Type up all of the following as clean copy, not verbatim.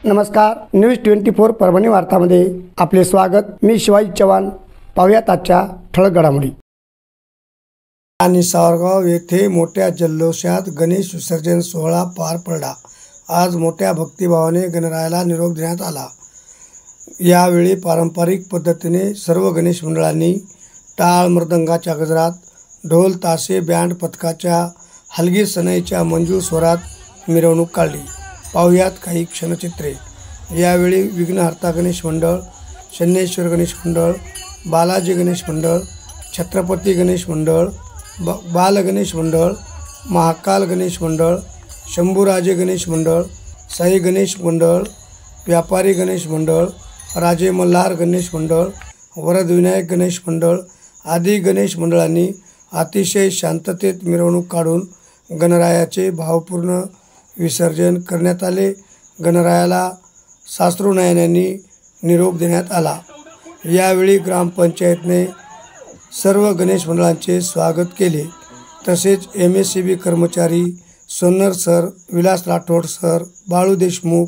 नमस्कार, न्यूज 24 परभणी वार्तामध्ये आपले स्वागत। मी शिवाजी चव्हाण। पाहूयात आजच्या ठळक घडामोडी। आणि सावरगाव येथे मोठ्या जल्लोषात गणेश विसर्जन सोहळा पार पडला। आज मोठ्या भक्तिभावाने गणरायाला निरोप देण्यात आला। यावेळी पारंपरिक पद्धतीने सर्व गणेश मंडळांनी टाळ मृदंगाच्या गजरात, ढोल ताशे बँड पथकाच्या हलगी सनईच्या मंजूळ स्वरात मिरवणूक काढली। पाहुयात काही क्षणचित्रे। यावेळी विघ्नहर्ता गणेश मंडळ, शन्नेश्वर गणेश मंडळ, बालाजी गणेश मंडळ, छत्रपती गणेश मंडळ, बाल गणेश मंडळ, महाकाल गणेश मंडळ, शंभूराजे गणेश मंडळ, साई गणेश मंडळ, व्यापारी गणेश मंडळ, राजे मल्हार गणेश मंडळ, वरदविनायक गणेश मंडळ आदी गणेश मंडळांनी अतिशय शांततेत मिरवणूक काढून गणरायाचे भावपूर्ण विसर्जन करण्यात आले। गणरायाला साश्रू नयनांनी निरोप देण्यात आला। यावेळी ग्रामपंचायतने सर्व गणेश मंडळांचे स्वागत केले। तसेच MSCB कर्मचारी सोन्नर सर, विलास राठोड सर, बाळू देशमुख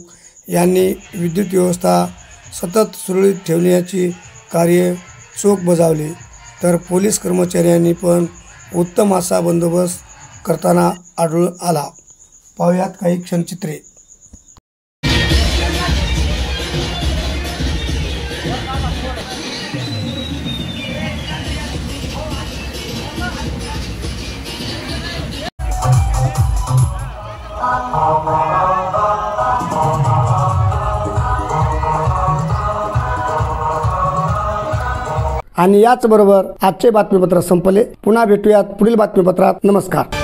यांनी विद्युत व्यवस्था सतत सुरळीत ठेवण्याची कार्य चोख बजावले। तर पोलीस कर्मचाऱ्यांनी पण उत्तम असा बंदोबस्त करताना आढळून आला। पाहुयात काही क्षणचित्रे। आणि याच बरोबर आजचे बातमीपत्र संपले। पुन्हा भेटूयात पुढील बातमीपत्रात। नमस्कार।